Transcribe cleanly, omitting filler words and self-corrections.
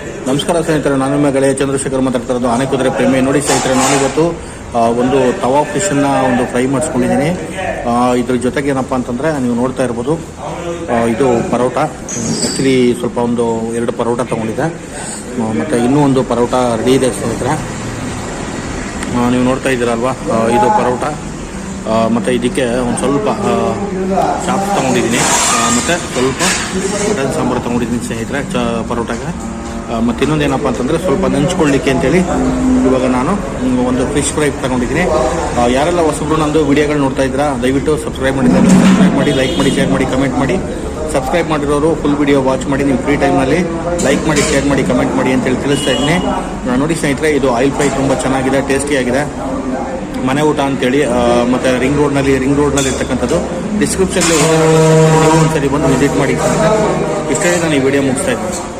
ನಮಸ್ಕಾರ ಸ್ನೇಹಿತರೆ, ನಾನು ನಿಮ್ಮ ಗೆಳೆಯ ಚಂದ್ರಶೇಖರ್ ಮಾತಾಡ್ತಾ ಇರೋದು ಆನೆಕುದುರೆ ಪ್ರೇಮಿ. ನೋಡಿ ಸ್ನೇಹಿತರೆ, ನಾನಿವತ್ತು ಒಂದು ತವಾ ಫಿಶನ್ನು ಒಂದು ಫ್ರೈ ಮಾಡಿಸ್ಕೊಂಡಿದ್ದೀನಿ. ಇದ್ರ ಜೊತೆಗೆ ಏನಪ್ಪ ಅಂತಂದರೆ ನೀವು ನೋಡ್ತಾ ಇರ್ಬೋದು, ಇದು ಪರೋಟ. ಆ್ಯಕ್ಚುಲಿ ಸ್ವಲ್ಪ ಒಂದು 2 ಪರೋಟ ತೊಗೊಂಡಿದ್ದೆ, ಮತ್ತು ಇನ್ನೂ ಒಂದು ಪರೋಟ ರೆಡಿ ಇದೆ ಸ್ನೇಹಿತರೆ. ನೀವು ನೋಡ್ತಾ ಇದ್ದೀರಲ್ವಾ, ಇದು ಪರೋಟ. ಮತ್ತು ಇದಕ್ಕೆ ಒಂದು ಸ್ವಲ್ಪ ಚಾಪ್ಸ್ ತೊಗೊಂಡಿದ್ದೀನಿ, ಮತ್ತು ಸ್ವಲ್ಪ ಮಟನ್ ಸಾಂಬಾರು ತೊಗೊಂಡಿದ್ದೀನಿ ಸ್ನೇಹಿತರೆ ಪರೋಟಾಗೆ. ಮತ್ತು ಇನ್ನೊಂದೇನಪ್ಪ ಅಂತಂದರೆ ಸ್ವಲ್ಪ ನೆಂಚ್ಕೊಳ್ಳಿಕ್ಕೆ ಅಂತೇಳಿ ಇವಾಗ ನಾನು ಒಂದು ಫಿಶ್ ಫ್ರೈ ತೊಗೊಂಡಿದ್ದೀನಿ. ಯಾರೆಲ್ಲ ಹೊಸಬ್ರು ನಂದು ವೀಡಿಯೋಗಳು ನೋಡ್ತಾ ಇದ್ದೀರಾ, ದಯವಿಟ್ಟು ಸಬ್ಸ್ಕ್ರೈಬ್ ಮಾಡಿ, ಲೈಕ್ ಮಾಡಿ, ಶೇರ್ ಮಾಡಿ, ಕಮೆಂಟ್ ಮಾಡಿ. ಸಬ್ಸ್ಕ್ರೈಬ್ ಮಾಡಿರೋರು ಫುಲ್ ವಿಡಿಯೋ ವಾಚ್ ಮಾಡಿ, ನಿಮ್ಮ ಫ್ರೀ ಟೈಮ್ನಲ್ಲಿ ಲೈಕ್ ಮಾಡಿ, ಶೇರ್ ಮಾಡಿ, ಕಮೆಂಟ್ ಮಾಡಿ ಅಂತೇಳಿ ತಿಳಿಸ್ತಾ ಇದ್ದೀನಿ. ನೋಡಿ ಸ್ನೇಹಿತರೆ, ಇದು ಆಯಿಲ್ ಫ್ರೈ ತುಂಬ ಚೆನ್ನಾಗಿದೆ, ಟೇಸ್ಟಿಯಾಗಿದೆ, ಮನೆ ಊಟ ಅಂತೇಳಿ. ಮತ್ತು ರಿಂಗ್ ರೋಡ್ನಲ್ಲಿ ಇರ್ತಕ್ಕಂಥದ್ದು. ಡಿಸ್ಕ್ರಿಪ್ಷನ್ಲಿ ಒಂದ್ಸರಿ ಬಂದು ವಿಸಿಟ್ ಮಾಡಿ. ಇಷ್ಟೇ ನಾನು ಈ ವಿಡಿಯೋ ಮುಗಿಸ್ತಾ ಇದ್ದೀನಿ.